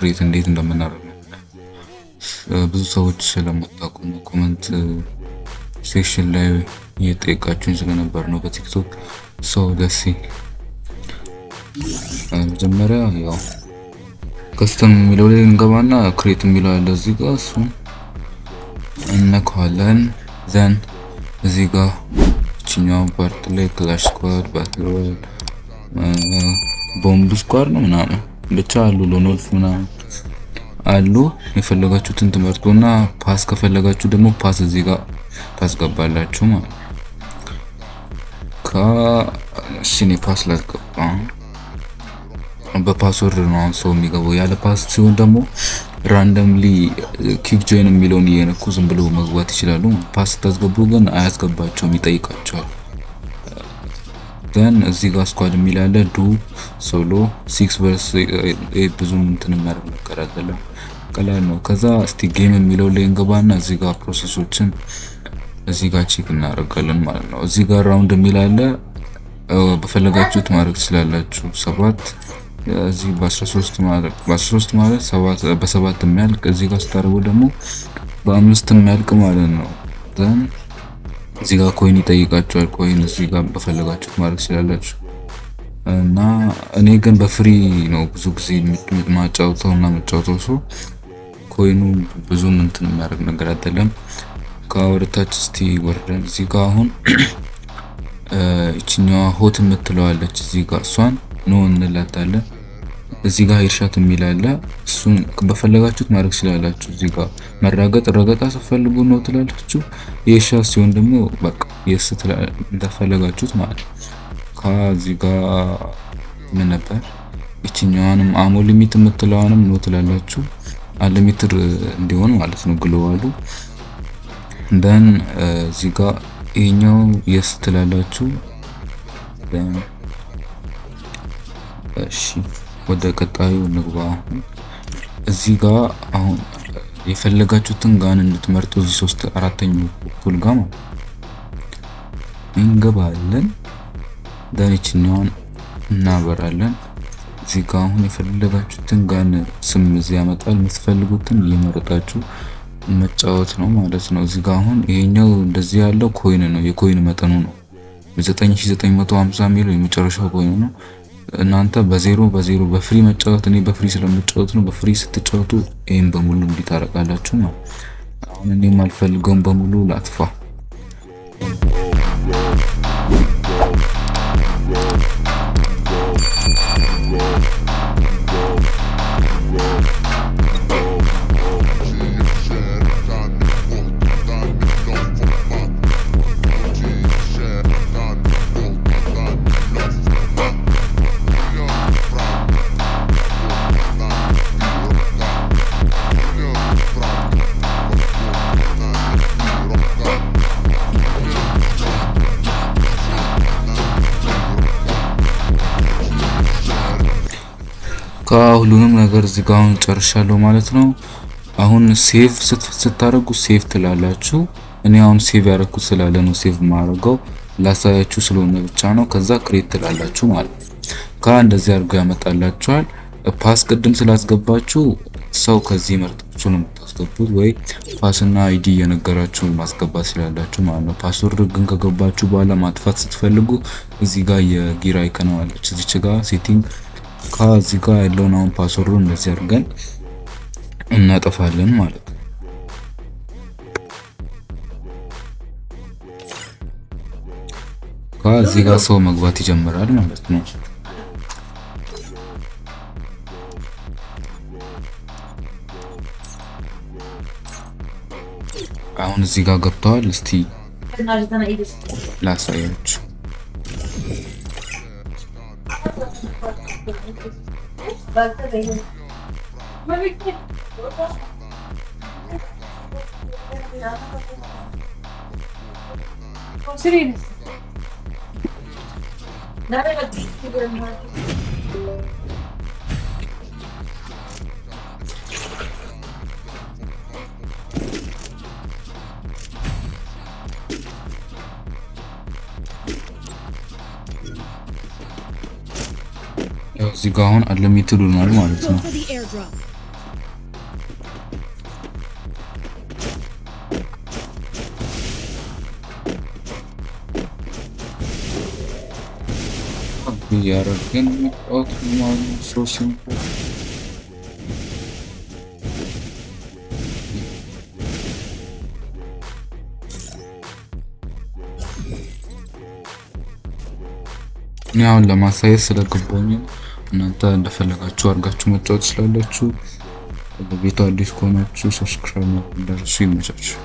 ክሬት እንዴት እንደምናደርግ ነው። ብዙ ሰዎች ስለማታውቁ ነው ኮመንት ሴክሽን ላይ እየጠየቃችሁኝ ስለነበር ነው በቲክቶክ ሶ ደስ መጀመሪያ ያው ከስተም የሚለው ላይ እንገባና ክሬት የሚለው አለ እዚህ ጋር እሱን እንነካዋለን። ዘን እዚህ ጋር እቺኛው ፓርት ላይ ክላሽ ስኳድ ባትል ሮያል ቦምብ ስኳድ ነው ምናምን ብቻ አሉ ሎኖልፍ ምናምን አሉ። የፈለጋችሁትን ትመርጡና ፓስ ከፈለጋችሁ ደግሞ ፓስ እዚህ ጋር ታስገባላችሁ ማለት ከሲኒ ፓስ ላስገባ በፓስወርድ ነው ሰው የሚገባው። ያለ ፓስ ሲሆን ደግሞ ራንደምሊ ኪክ ጆይን የሚለውን እየነኩ ዝም ብለው መግባት ይችላሉ። ፓስ ታስገቡ ግን አያስገባቸውም፣ ይጠይቃቸዋል። ግን እዚህ ጋር ስኳድ የሚል አለ ዱ ሶሎ 6 ቨርስ ብዙም እንትን የሚያደርግ ነገር አይደለም፣ ቀላል ነው። ከዛ እስቲ ጌም የሚለው ላይ እንገባና እዚህ ጋር ፕሮሰሶችን እዚህ ጋር ቼክ እናደርጋለን ማለት ነው። እዚህ ጋር ራውንድ የሚል አለ በፈለጋችሁት ማድረግ ትችላላችሁ። 7 እዚህ በ13 ማለት 7 በ7 የሚያልቅ እዚህ ጋር ስታደርጉ ደግሞ በ5 የሚያልቅ ማለት ነው። ዘን እዚህ ጋር ኮይን ይጠይቃችኋል። ኮይን እዚህ ጋር በፈለጋችሁት ማድረግ ትችላላችሁ እና እኔ ግን በፍሪ ነው ብዙ ጊዜ መጫወተው ሰው ኮይኑ ብዙም እንትን የሚያደርግ ነገር አይደለም። ከወደታች እስቲ ወርደን እዚህ ጋር አሁን እቺኛዋ ሆት የምትለዋለች እዚህ ጋር እሷን ኖ እንላታለን። እዚህ ጋር ሄድሻት የሚል አለ እሱን በፈለጋችሁት ማድረግ ትችላላችሁ። እዚህ ጋር መራገጥ ረገጣ ስትፈልጉ ነው ትላላችሁ። የሻት ሲሆን ደግሞ በቃ የስ እንደፈለጋችሁት ማለት ነው። ከዚህ ጋር ምን ነበር እቺኛዋንም አሞ ሊሚት የምትለዋንም ነው ትላላችሁ። አንሊሚትድ እንዲሆን ማለት ነው ግሎዋሉ። ደን እዚህ ጋር ይሄኛው የስ ትላላችሁ። እሺ ወደ ቀጣዩ እንግባ። እዚህ ጋር አሁን የፈለጋችሁትን ጋን እንድትመርጡ እዚህ 4ኛው ፑል ጋር ማለት እንገባለን። ዳይችኛውን እናበራለን። እዚህ ጋር አሁን የፈለጋችሁትን ጋን ስም እዚህ ያመጣል። የምትፈልጉትን እየመረጣችሁ መጫወት ነው ማለት ነው። እዚህ ጋር አሁን ይሄኛው እንደዚህ ያለው ኮይን ነው፣ የኮይን መጠኑ ነው 9950 የሚለው የመጨረሻው ኮይን ነው። እናንተ በዜሮ በፍሪ መጫወት እኔ በፍሪ ስለምጫወት ነው። በፍሪ ስትጫወቱ ይሄን በሙሉ እንዲታረቃላችሁ ማለት አሁን እኔ የማልፈልገውን በሙሉ ላጥፋ። ሁሉንም ነገር እዚህ ጋር አሁን ጨርሻለሁ ማለት ነው። አሁን ሴቭ ስታደርጉ ሴቭ ትላላችሁ። እኔ አሁን ሴቭ ያደረኩት ስላለ ነው ሴቭ ማድረገው ላሳያችሁ ስለሆነ ብቻ ነው። ከዛ ክሬት ትላላችሁ ማለት ነው። እንደዚህ አድርጎ ያመጣላችኋል። ፓስ ቅድም ስላስገባችሁ ሰው ከዚህ መርጣችሁ ነው የምታስገቡት፣ ወይ ፓስና አይዲ እየነገራችሁ ማስገባት ስላላችሁ ማለት ነው። ፓስወርድ ግን ከገባችሁ በኋላ ማጥፋት ስትፈልጉ እዚህ ጋር የጊራ አይከን አለች እዚች ጋር ሴቲንግ ከዚህ ጋር ያለውን አሁን ፓስወርዱን እንደዚህ አድርገን እናጠፋለን ማለት ነው። ከዚህ ጋር ሰው መግባት ይጀምራል ማለት ነው። አሁን እዚህ ጋር ገብተዋል። እስቲ ላሳያችሁ። እዚህ ጋር አሁን አንሊሚትድ ሆኗል ማለት ነው። እያደረግን መጫወት ማለት ነው። ሶ ሲምፕል እኔ አሁን ለማሳየት ስለገባኝ እናንተ እንደፈለጋችሁ አድርጋችሁ መጫወት ስላላችሁ። ለቤቱ አዲስ ከሆናችሁ ሰብስክራይብ ማድረግ እንዳትረሱ። ይመቻችሁ።